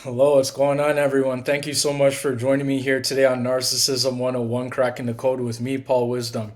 Hello, what's going on, everyone? Thank you so much for joining me here today on Narcissism 101, Cracking the Code with me, Paul Wisdom.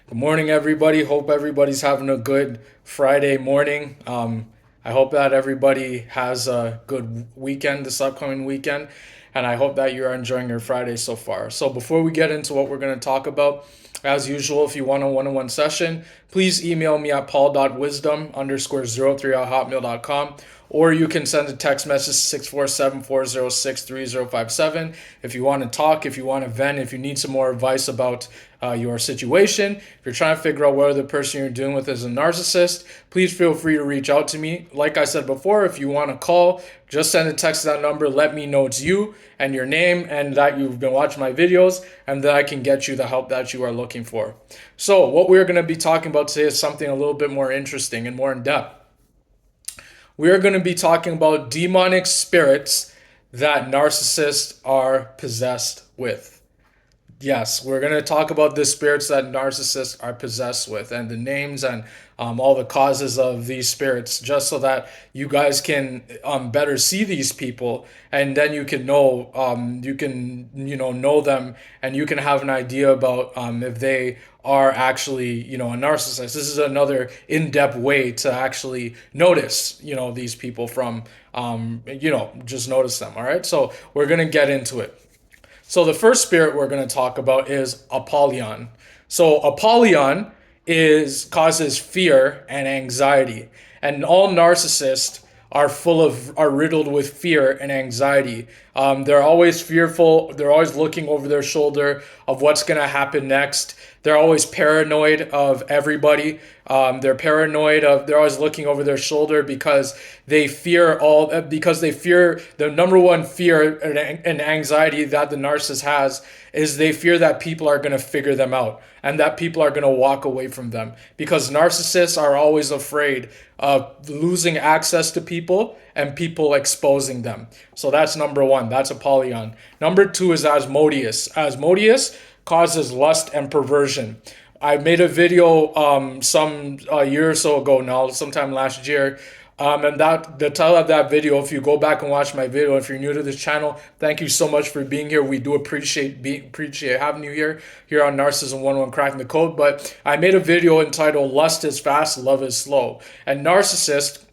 Good morning, everybody. Hope everybody's having a good Friday morning. I hope that everybody has a good weekend this upcoming weekend, and I hope that you are enjoying your Friday so far. So, before we get into what we're going to talk about, as usual, if you want a one-on-one session, please email me at paul.wisdom_03@hotmail.com, or you can send a text message 647-406-3057 if you want to talk, if you want to vent, if you need some more advice about your situation. If you're trying to figure out whether the person you're dealing with is a narcissist, please feel free to reach out to me. Like I said before, if you want to call, just send a text to that number. Let me know it's you and your name and that you've been watching my videos, and then I can get you the help that you are looking for. So what we're going to be talking about today is something a little bit more interesting and more in depth. We are going to be talking about demonic spirits that narcissists are possessed with. Yes, we're going to talk about the spirits that narcissists are possessed with and the names and all the causes of these spirits, just so that you guys can better see these people, and then you can know know them, and you can have an idea about if they are actually a narcissist. This is another in-depth way to actually notice these people from just notice them. All right, so we're going to get into it. So the first spirit we're going to talk about is Apollyon. So Apollyon causes fear and anxiety, and all narcissists are riddled with fear and anxiety. They're always fearful. They're always looking over their shoulder of what's going to happen next. They're always paranoid of everybody. They're always looking over their shoulder because they fear the number one fear and anxiety that the narcissist has is they fear that people are going to figure them out and that people are going to walk away from them, because narcissists are always afraid of losing access to people and people exposing them. So that's number one. That's Apollyon. Number two is Asmodeus. Asmodeus causes lust and perversion. I made a video some year or so ago now, sometime last year. And that the title of that video, if you go back and watch my video, if you're new to this channel, thank you so much for being here. We do appreciate having you here on Narcissism 101, Cracking the Code. But I made a video entitled Lust is Fast, Love is Slow. And narcissists,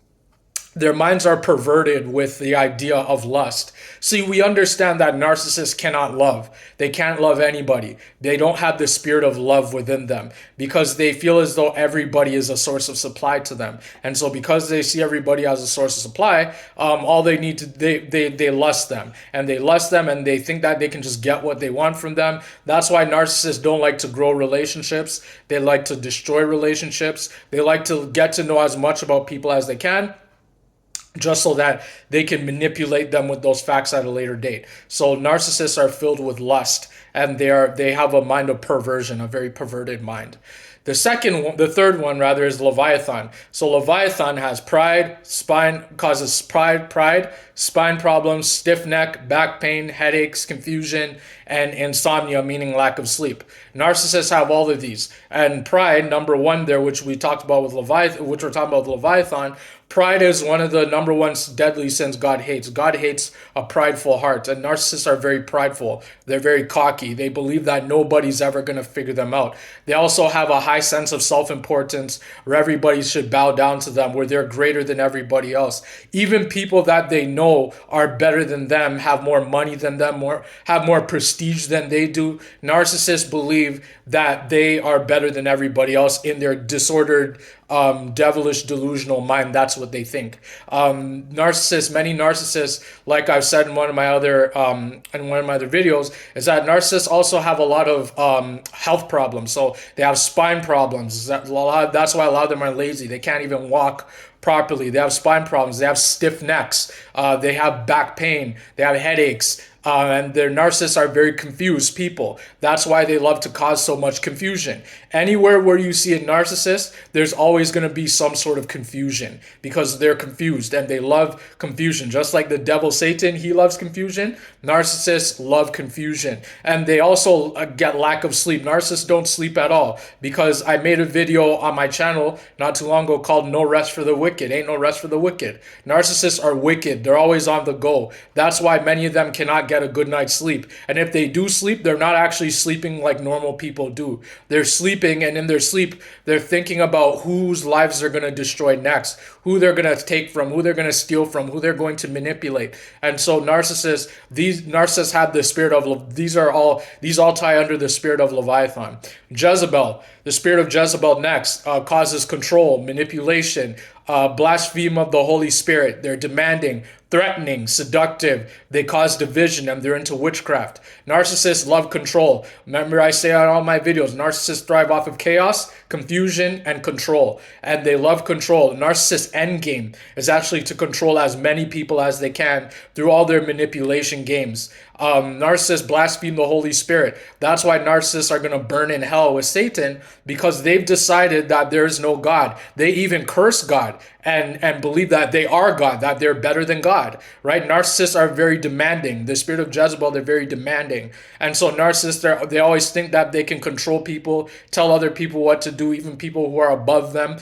their minds are perverted with the idea of lust. See, we understand that narcissists cannot love. They can't love anybody. They don't have the spirit of love within them because they feel as though everybody is a source of supply to them. And so because they see everybody as a source of supply, all they need to, they lust them. And they lust them and they think that they can just get what they want from them. That's why narcissists don't like to grow relationships. They like to destroy relationships. They like to get to know as much about people as they can, just so that they can manipulate them with those facts at a later date. So narcissists are filled with lust, and they have a mind of perversion, a very perverted mind. The third one rather, is Leviathan. So Leviathan has causes pride, spine problems, stiff neck, back pain, headaches, confusion, and insomnia, meaning lack of sleep. Narcissists have all of these. And pride, number one there, which we talked about with Leviathan, which we're talking about with Leviathan, pride is one of the number one deadly sins God hates. God hates a prideful heart, and narcissists are very prideful. They're very cocky. They believe that nobody's ever going to figure them out. They also have a high sense of self-importance where everybody should bow down to them, where they're greater than everybody else. Even people that they know are better than them, have more money than them, have more prestige than they do. Narcissists believe that they are better than everybody else in their disordered, devilish, delusional mind. That's what they think. Many narcissists, like I've said in one of my other videos, is that narcissists also have a lot of health problems. So they have spine problems. That's why a lot of them are lazy. They can't even walk properly. They have spine problems. They have stiff necks. They have back pain. They have headaches. And their narcissists are very confused people. That's why they love to cause so much confusion. Anywhere where you see a narcissist, there's always going to be some sort of confusion because they're confused and they love confusion. Just like the devil Satan, he loves confusion. Narcissists love confusion. And they also get lack of sleep. Narcissists don't sleep at all because I made a video on my channel not too long ago called No Rest for the Wicked. Ain't no rest for the wicked. Narcissists are wicked. They're always on the go. That's why many of them cannot get a good night's sleep. And if they do sleep, they're not actually sleeping like normal people do. They're sleeping, and in their sleep, they're thinking about whose lives they're going to destroy next, who they're going to take from, who they're going to steal from, who they're going to manipulate. And so these narcissists have the spirit of, these all tie under the spirit of Leviathan. Jezebel, the spirit of Jezebel next, causes control, manipulation, blaspheme of the Holy Spirit. They're demanding, threatening, seductive. They cause division, and they're into witchcraft. Narcissists love control. Remember, I say on all my videos, narcissists thrive off of chaos, confusion, and control. And they love control. Narcissist endgame is actually to control as many people as they can through all their manipulation games. Narcissists blaspheme the Holy Spirit. That's why narcissists are going to burn in hell with Satan, because they've decided that there is no God. They even curse God and believe that they are God, that they're better than God, right? Narcissists are very demanding. The spirit of Jezebel, they're very demanding. And so narcissists, they always think that they can control people, tell other people what to do, even people who are above them.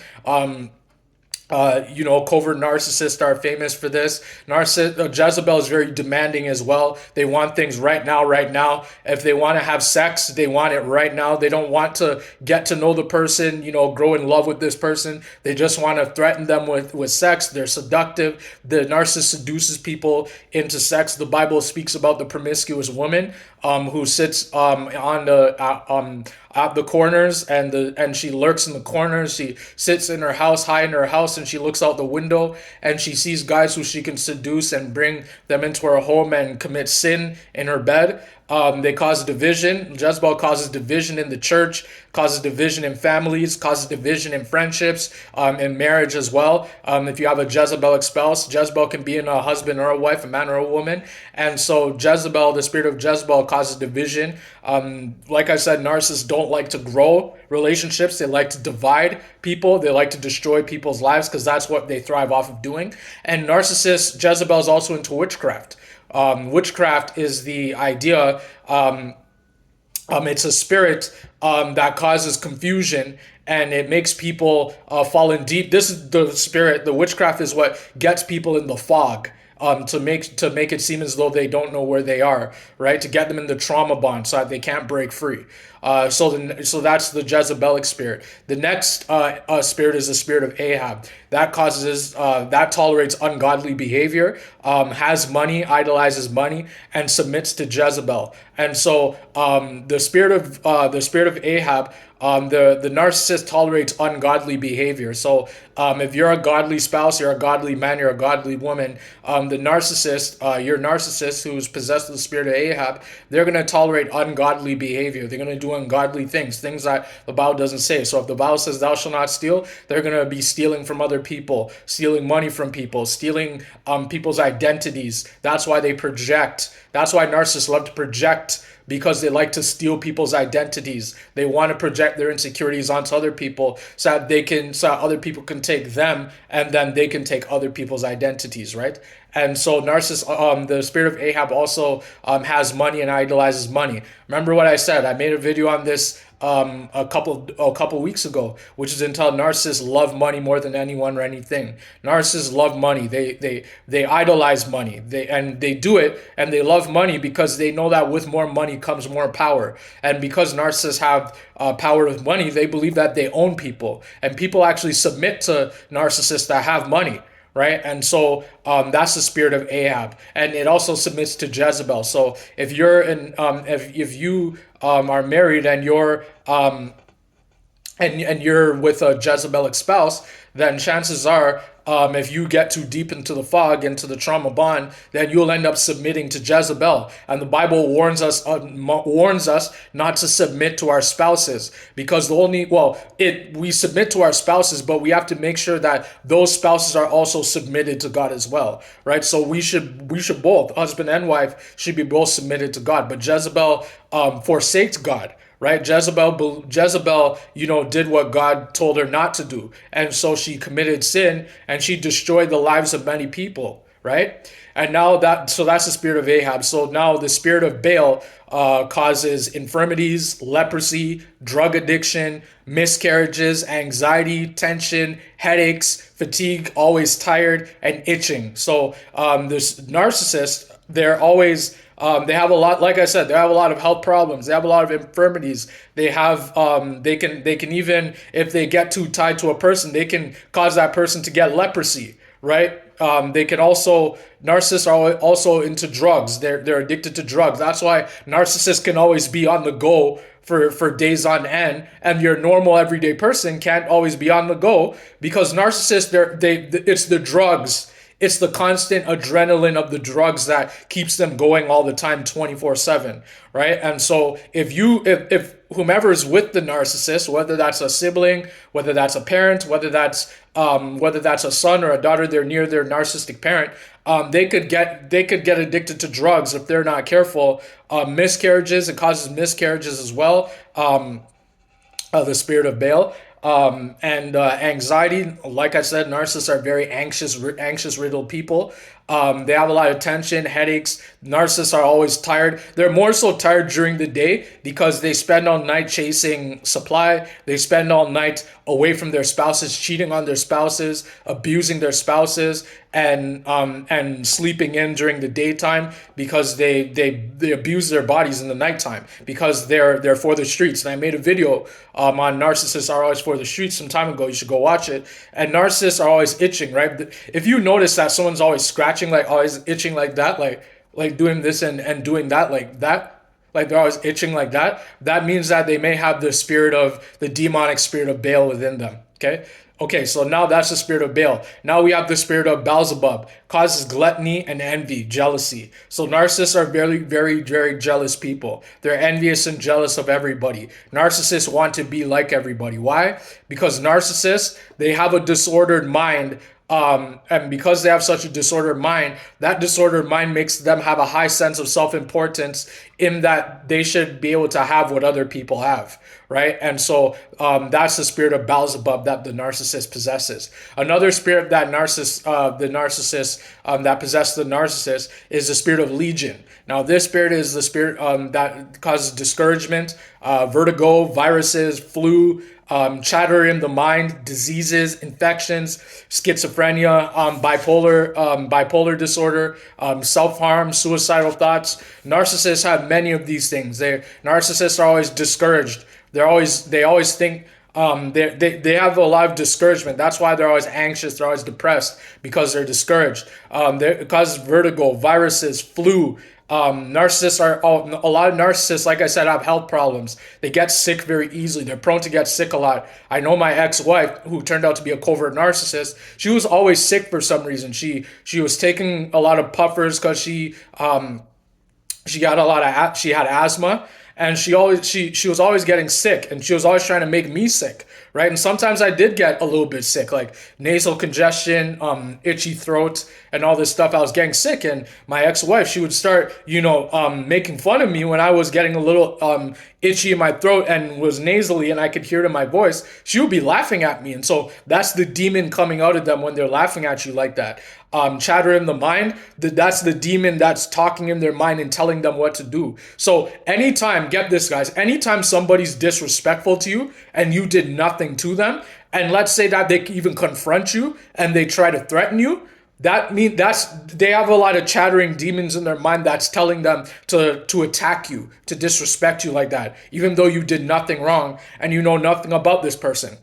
Covert narcissists are famous for this. Jezebel is very demanding as well. They want things right now, right now. If they want to have sex, they want it right now. They don't want to get to know the person, grow in love with this person. They just want to threaten them with sex. They're seductive. The narcissist seduces people into sex. The Bible speaks about the promiscuous woman who sits at the corners, and she lurks in the corners. She sits in her house, high in her house, and she looks out the window and she sees guys who she can seduce and bring them into her home and commit sin in her bed. They cause division. Jezebel causes division in the church, causes division in families, causes division in friendships, in marriage as well. If you have a Jezebelic spouse, Jezebel can be in a husband or a wife, a man or a woman. And so Jezebel, the spirit of Jezebel, causes division. Like I said, narcissists don't like to grow relationships. They like to divide people. They like to destroy people's lives because that's what they thrive off of doing. And narcissists, Jezebel is also into witchcraft. Witchcraft is the idea, it's a spirit that causes confusion, and it makes people fall in deep. This is the spirit, the witchcraft is what gets people in the fog. To make it seem as though they don't know where they are, right? To get them in the trauma bond so that they can't break free. So that's the Jezebelic spirit. The next spirit is the spirit of Ahab. That tolerates ungodly behavior, has money, idolizes money, and submits to Jezebel. And so the spirit of Ahab. The narcissist tolerates ungodly behavior. So if you're a godly spouse, you're a godly man, you're a godly woman, the narcissist, your narcissist who's possessed with the spirit of Ahab, they're going to tolerate ungodly behavior. They're going to do ungodly things that the Bible doesn't say. So if the Bible says thou shalt not steal, they're going to be stealing from other people, stealing money from people, stealing people's identities. That's why they project. That's why narcissists love to project, because they like to steal people's identities. They want to project their insecurities onto other people so that other people can take them, and then they can take other people's identities, right? And so the spirit of Ahab also has money and idolizes money. Remember what I said? I made a video on this a couple weeks ago, which is until narcissists love money more than anyone or anything. Narcissists love money. They idolize money. They do it, and they love money because they know that with more money comes more power. And because narcissists have power with money, they believe that they own people, and people actually submit to narcissists that have money. Right, and so that's the spirit of Ahab, and it also submits to Jezebel. So if you're if you are married and and you're with a Jezebelic spouse, then chances are, if you get too deep into the fog, into the trauma bond, then you'll end up submitting to Jezebel. And the Bible warns us not to submit to our spouses, because the only we submit to our spouses, but we have to make sure that those spouses are also submitted to God as well, right? So we should both, husband and wife, should be both submitted to God. But Jezebel forsakes God, right? Jezebel, did what God told her not to do. And so she committed sin and she destroyed the lives of many people, right? And now that's the spirit of Ahab. So now the spirit of Baal causes infirmities, leprosy, drug addiction, miscarriages, anxiety, tension, headaches, fatigue, always tired, and itching. So this narcissist, they're always they have a lot, like I said, they have a lot of health problems. They have a lot of infirmities. They have, they can even, if they get too tied to a person, they can cause that person to get leprosy, right? They can also, narcissists are also into drugs. They're addicted to drugs. That's why narcissists can always be on the go for days on end, and your normal everyday person can't always be on the go, because narcissists, it's the drugs. It's the constant adrenaline of the drugs that keeps them going all the time, 24/7, right? And so if whomever is with the narcissist, whether that's a sibling, whether that's a parent, whether that's a son or a daughter, they're near their narcissistic parent, they could get addicted to drugs if they're not careful. Miscarriages, it causes miscarriages as well. The spirit of Baal. And anxiety, like I said, narcissists are very anxious riddled people. They have a lot of tension, headaches. Narcissists are always tired. They're more so tired during the day because they spend all night chasing supply. They spend all night away from their spouses, cheating on their spouses, abusing their spouses, and sleeping in during the daytime, because they abuse their bodies in the nighttime, because they're for the streets. And I made a video on narcissists are always for the streets some time ago. You should go watch it. And narcissists are always itching, right? If you notice that someone's always scratching, like always itching like that, like doing this and doing that, like they're always itching like that, that means that they may have the demonic spirit of Baal within them. Okay, so now that's the spirit of Baal. Now we have the spirit of Beelzebub, causes gluttony and envy, jealousy. So narcissists are very, very, very jealous people. They're envious and jealous of everybody. Narcissists want to be like everybody. Why? Because narcissists, they have a disordered mind. And because they have such a disordered mind, that disordered mind makes them have a high sense of self-importance, in that they should be able to have what other people have, right? And so that's the spirit of Beelzebub that the narcissist possesses. Another spirit that the narcissist that possesses the narcissist is the spirit of legion. Now, this spirit is the spirit that causes discouragement, vertigo, viruses, flu, chatter in the mind, diseases, infections, schizophrenia, bipolar disorder, self-harm, suicidal thoughts. Narcissists have many of these things. Narcissists are always discouraged. They always think they have a lot of discouragement. That's why they're always anxious. They're always depressed, because they're discouraged. It causes vertigo, viruses, flu. A lot of narcissists, like I said, have health problems. They get sick very easily. They're prone to get sick a lot. I know my ex-wife, who turned out to be a covert narcissist, she was always sick for some reason. She was taking a lot of puffers because she had asthma. And she was always getting sick, and she was always trying to make me sick, right? And sometimes I did get a little bit sick, like nasal congestion, itchy throat, and all this stuff. I was getting sick, and my ex-wife, she would start, making fun of me when I was getting a little itchy in my throat and was nasally, and I could hear it in my voice. She would be laughing at me, and so that's the demon coming out of them when they're laughing at you like that. Chatter in the mind, that's the demon that's talking in their mind and telling them what to do. So anytime, get this guys, anytime somebody's disrespectful to you and you did nothing to them, and let's say that they even confront you and they try to threaten you, they have a lot of chattering demons in their mind that's telling them to attack you, to disrespect you like that, even though you did nothing wrong and you know nothing about this person.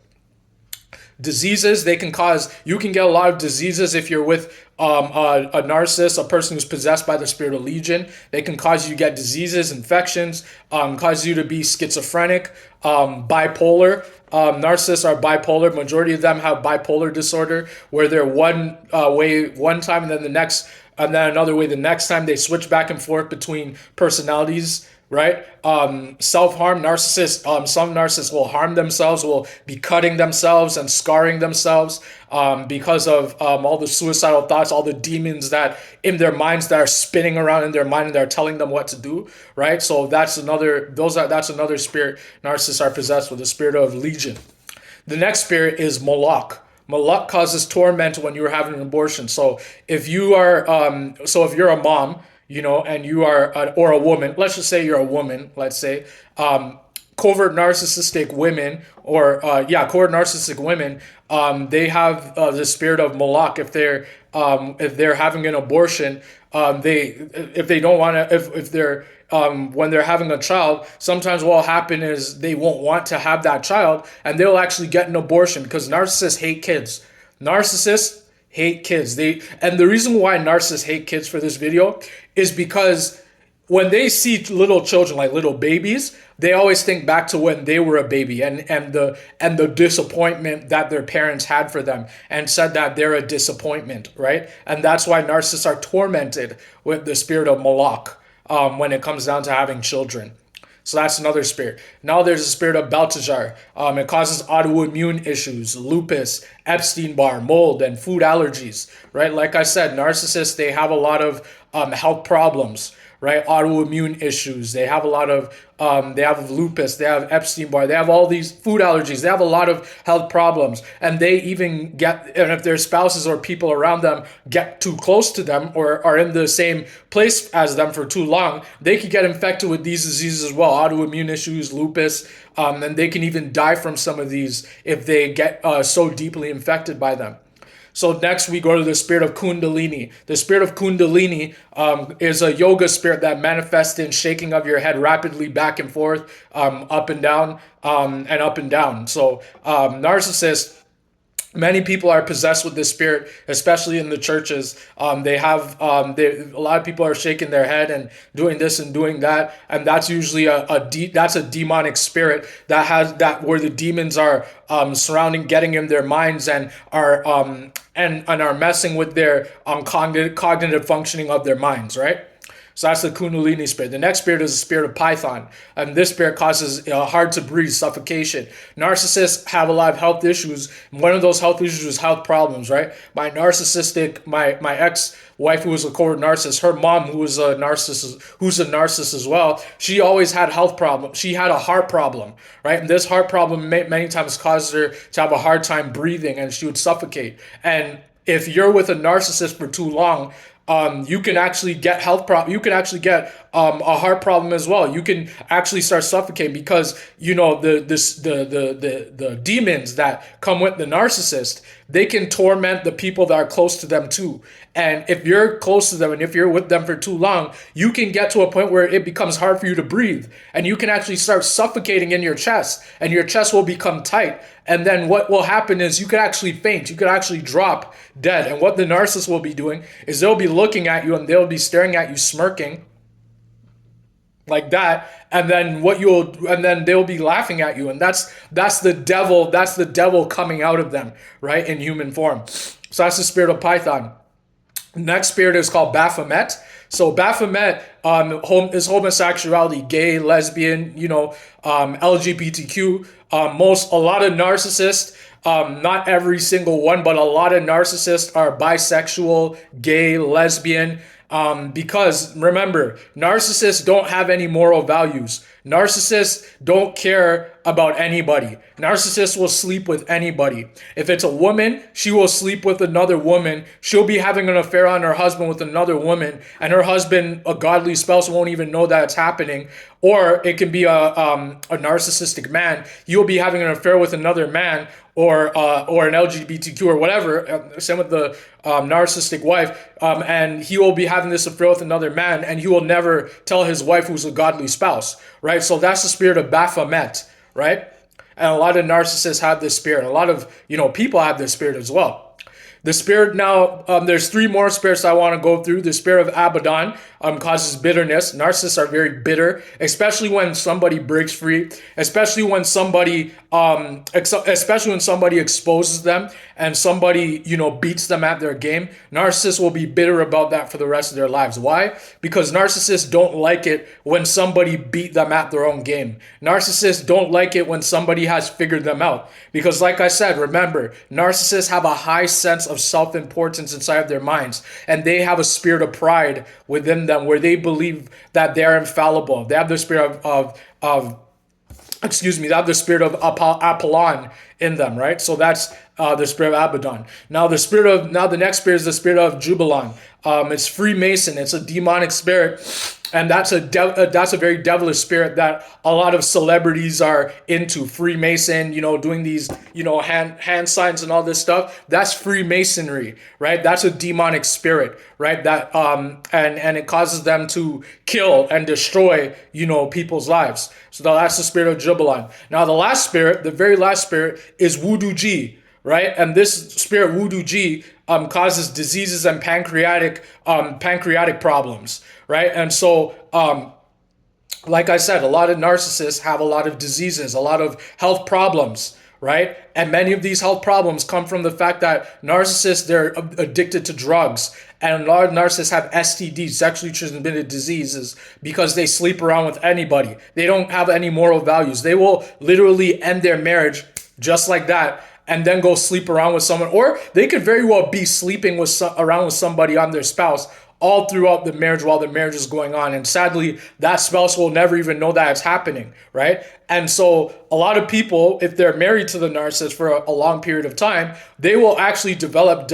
Diseases, you can get a lot of diseases if you're with a narcissist, a person who's possessed by the spirit of legion. They can cause you to get diseases, infections, cause you to be schizophrenic, bipolar. narcissists are bipolar. Majority of them have bipolar disorder, where they're one way one time and then the next, and then another way the next time. They switch back and forth between personalities. Right? Self-harm narcissists. Some narcissists will harm themselves, will be cutting themselves and scarring themselves because of all the suicidal thoughts, all the demons that in their minds that are spinning around in their mind and they're telling them what to do. Right? So that's another. That's another spirit narcissists are possessed with, the spirit of legion. The next spirit is Moloch. Moloch causes torment when you're having an abortion. So if you are, if you're a mom, and you are, or a woman, let's just say you're a woman, let's say, covert narcissistic women, or covert narcissistic women, they have the spirit of Moloch. If they're having an abortion, if they don't want to, if they're when they're having a child, sometimes what will happen is they won't want to have that child, and they'll actually get an abortion because narcissists hate kids. Narcissists hate kids. And the reason why narcissists hate kids for this video is because when they see little children, like little babies, they always think back to when they were a baby and the disappointment that their parents had for them, and said that they're a disappointment, right? And that's why narcissists are tormented with the spirit of Moloch when it comes down to having children. So that's another spirit. Now there's the spirit of Baltazar. It causes autoimmune issues, lupus, Epstein-Barr, mold, and food allergies, right? Like I said, narcissists, they have a lot of health problems, right? Autoimmune issues. They have a lot of, they have lupus, they have Epstein-Barr, they have all these food allergies. They have a lot of health problems. And they even and if their spouses or people around them get too close to them or are in the same place as them for too long, they could get infected with these diseases as well. Autoimmune issues, lupus, and they can even die from some of these if they get so deeply infected by them. So next we go to the spirit of Kundalini. The spirit of Kundalini is a yoga spirit that manifests in shaking of your head rapidly back and forth, up and down, and up and down. So narcissists, many people are possessed with this spirit, especially in the churches. A lot of people are shaking their head and doing this and doing that, and that's usually that's a demonic spirit where the demons are surrounding, getting in their minds, and are are messing with their cognitive functioning of their minds, right? So that's the Kundalini spirit. The next spirit is the spirit of Python. And this spirit causes hard to breathe, suffocation. Narcissists have a lot of health issues. One of those health issues is health problems, right? My ex-wife who was a covert narcissist, her mom who's a narcissist as well, she always had health problems. She had a heart problem, right? And this heart problem many times caused her to have a hard time breathing, and she would suffocate. And if you're with a narcissist for too long, you can actually get you can actually get a heart problem as well. You can actually start suffocating because the demons that come with the narcissist, they can torment the people that are close to them too. And if you're close to them and if you're with them for too long, you can get to a point where it becomes hard for you to breathe, and you can actually start suffocating in your chest, and your chest will become tight. And then what will happen is you could actually faint. You could actually drop dead. And what the narcissist will be doing is they'll be looking at you and they'll be staring at you, smirking like that. And then they'll be laughing at you. And that's the devil. That's the devil coming out of them, right? In human form. So that's the spirit of Python. Next spirit is called Baphomet. So Baphomet is homosexuality, gay, lesbian, LGBTQ. A lot of narcissists, not every single one, but a lot of narcissists are bisexual, gay, lesbian. Because remember, narcissists don't have any moral values. Narcissists don't care about anybody. Narcissists will sleep with anybody. If it's a woman, she will sleep with another woman. She'll be having an affair on her husband with another woman, and her husband, a godly spouse, won't even know that it's happening. Or it can be a narcissistic man. You'll be having an affair with another man, or an LGBTQ or whatever. Same with the narcissistic wife, and he will be having this affair with another man, and he will never tell his wife who's a godly spouse, right? So that's the spirit of Baphomet, right? And a lot of narcissists have this spirit. A lot of people have this spirit as well. The spirit now, there's three more spirits I want to go through. The spirit of Abaddon causes bitterness. Narcissists are very bitter, especially when somebody breaks free, especially when somebody exposes them and somebody, beats them at their game. Narcissists will be bitter about that for the rest of their lives. Why? Because narcissists don't like it when somebody beat them at their own game. Narcissists don't like it when somebody has figured them out. Because like I said, remember, narcissists have a high sense of self-importance inside of their minds, and they have a spirit of pride within them where they believe that they're infallible. They have the spirit they have the spirit of Apollon in them, right? So that's the spirit of Abaddon. Now the next spirit is the spirit of Jubilant. It's Freemason. It's a demonic spirit, and that's a very devilish spirit that a lot of celebrities are into. Freemason, doing these, hand signs and all this stuff. That's Freemasonry, right? That's a demonic spirit, right? That and it causes them to kill and destroy, people's lives. So that's the spirit of Jubilant. Now the very last spirit is Voodoo G, right? And this spirit Voodoo G causes diseases and pancreatic problems, right? And so, like I said, a lot of narcissists have a lot of diseases, a lot of health problems, right? And many of these health problems come from the fact that narcissists, they're addicted to drugs. And a lot of narcissists have STDs, sexually transmitted diseases, because they sleep around with anybody. They don't have any moral values. They will literally end their marriage just like that and then go sleep around with someone. Or they could very well be sleeping around with somebody on their spouse all throughout the marriage while the marriage is going on. And sadly, that spouse will never even know that it's happening, right? And so a lot of people, if they're married to the narcissist for a long period of time, they will actually develop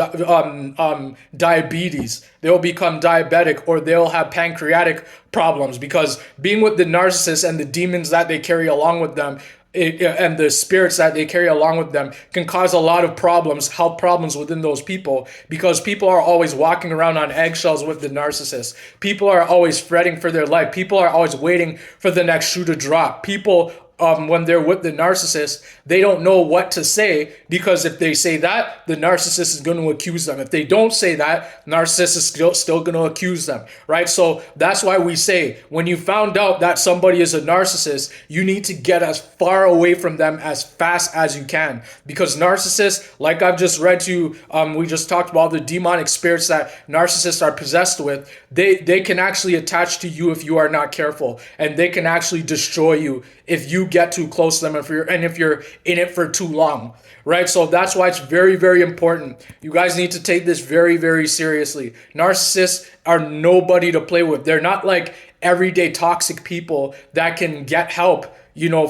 diabetes. They'll become diabetic, or they'll have pancreatic problems, because being with the narcissist and the demons that they carry along with them, and the spirits that they carry along with them, can cause a lot of problems, health problems within those people, because people are always walking around on eggshells with the narcissist. People are always fretting for their life. People are always waiting for the next shoe to drop. People, when they're with the narcissist, they don't know what to say, because if they say that, the narcissist is going to accuse them. If they don't say that, narcissist is still going to accuse them, right? So that's why we say, when you found out that somebody is a narcissist, you need to get as far away from them as fast as you can, because narcissists, like I've just read to you, we just talked about the demonic spirits that narcissists are possessed with. They can actually attach to you if you are not careful, and they can actually destroy you if you get too close to them, if you're in it for too long, right? So that's why it's very, very important. You guys need to take this very, very seriously. Narcissists are nobody to play with. They're not like everyday toxic people that can get help,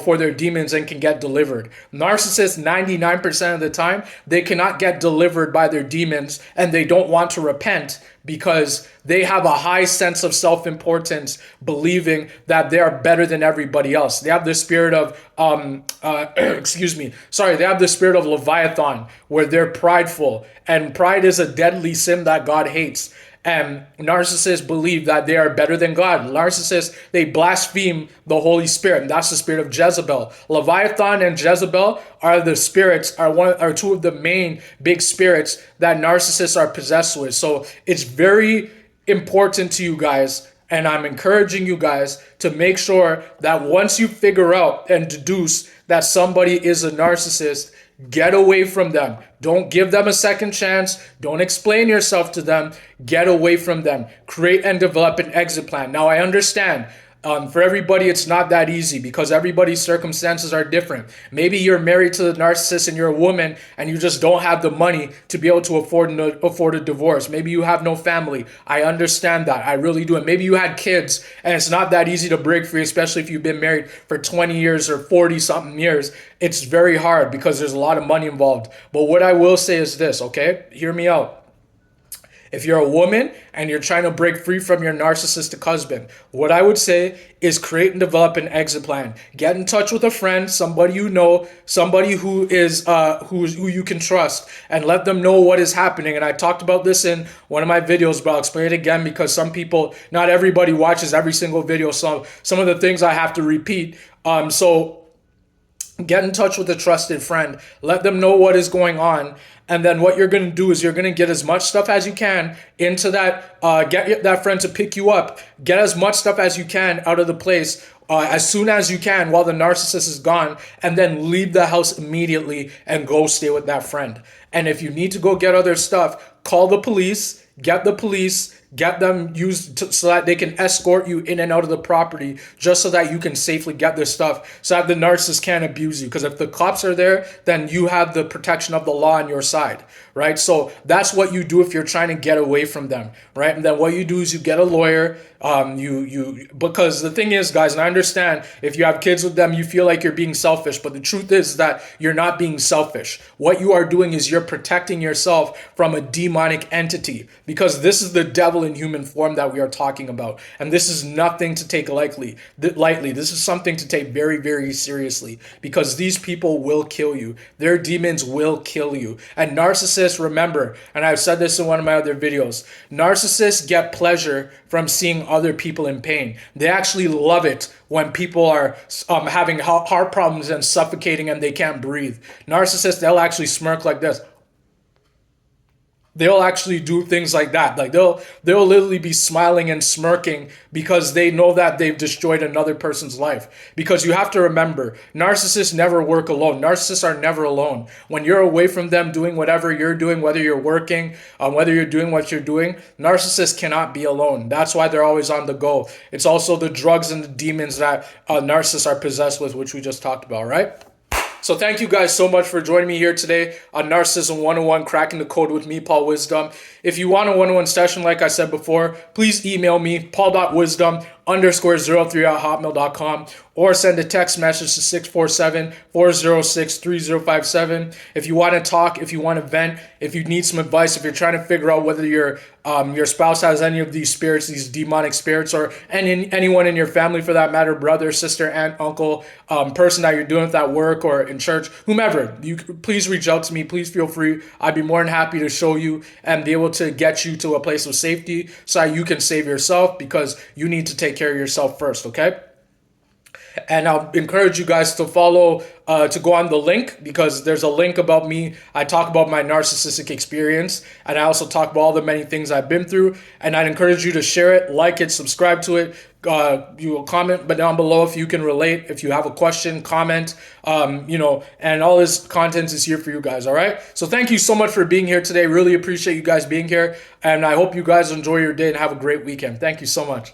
for their demons and can get delivered. Narcissists, 99% of the time, they cannot get delivered by their demons, and they don't want to repent because they have a high sense of self-importance, believing that they are better than everybody else. They have the spirit of, they have the spirit of Leviathan, where they're prideful, and pride is a deadly sin that God hates. And narcissists believe that they are better than God. Narcissists, they blaspheme the Holy Spirit, and that's the spirit of Jezebel. Leviathan and Jezebel are two of the main big spirits that narcissists are possessed with. So it's very important to you guys, and I'm encouraging you guys to make sure that once you figure out and deduce that somebody is a narcissist, get away from them. Don't give them a second chance. Don't explain yourself to them. Get away from them. Create and develop an exit plan. Now, I understand. For everybody, it's not that easy, because everybody's circumstances are different. Maybe you're married to the narcissist and you're a woman and you just don't have the money to be able to afford a divorce. Maybe you have no family. I understand that. I really do. And maybe you had kids and it's not that easy to break free, especially if you've been married for 20 years or 40 something years. It's very hard because there's a lot of money involved. But what I will say is this, okay? Hear me out. If you're a woman and you're trying to break free from your narcissistic husband, what I would say is create and develop an exit plan. Get in touch with a friend, somebody you know, somebody who you can trust, and let them know what is happening. And I talked about this in one of my videos, but I'll explain it again, because not everybody watches every single video. So some of the things I have to repeat. So Get in touch with a trusted friend. Let them know what is going on. And then what you're going to do is you're going to get as much stuff as you can into that, get that friend to pick you up. Get as much stuff as you can out of the place as soon as you can while the narcissist is gone. And then leave the house immediately and go stay with that friend. And if you need to go get other stuff, call the police, get them used so that they can escort you in and out of the property, just so that you can safely get their stuff, so that the narcissist can't abuse you. Because if the cops are there, then you have the protection of the law on your side, right? So that's what you do if you're trying to get away from them, right? And then what you do is you get a lawyer. Because the thing is, guys, and I understand if you have kids with them, you feel like you're being selfish, but the truth is that you're not being selfish. What you are doing is you're protecting yourself from a demonic entity, because this is the devil in human form that we are talking about. And this is nothing to take lightly. This is something to take very, very seriously, because these people will kill you. Their demons will kill you. And narcissists, remember, and I've said this in one of my other videos, narcissists get pleasure from seeing other people in pain. They actually love it when people are having heart problems and suffocating and they can't breathe. Narcissists, they'll actually smirk like this. They'll actually do things like that. Like they'll literally be smiling and smirking because they know that they've destroyed another person's life. Because you have to remember, narcissists never work alone. Narcissists are never alone. When you're away from them doing whatever you're doing, whether you're working, whether you're doing what you're doing, narcissists cannot be alone. That's why they're always on the go. It's also the drugs and the demons that narcissists are possessed with, which we just talked about, right? So thank you guys so much for joining me here today on Narcissism 101, Cracking the Code with me, Paul Wisdom. If you want a one-on-one session, like I said before, please email me, paul.wisdom_03@hotmail.com, or send a text message to 647-406-3057. If you want to talk, if you want to vent, if you need some advice, if you're trying to figure out whether your spouse has any of these spirits, these demonic spirits, or anyone in your family for that matter, brother, sister, aunt, uncle, person that you're doing with at work or in church, whomever, please reach out to me. Please feel free. I'd be more than happy to show you and be able to get you to a place of safety so you can save yourself, because you need to take care of yourself first, okay? And I'll encourage you guys to follow, to go on the link, because there's a link about me. I talk about my narcissistic experience, and I also talk about all the many things I've been through. And I'd encourage you to share it, like it, subscribe to it. You will comment down below if you can relate, if you have a question, comment, and all this content is here for you guys, all right? So thank you so much for being here today. Really appreciate you guys being here, and I hope you guys enjoy your day and have a great weekend. Thank you so much.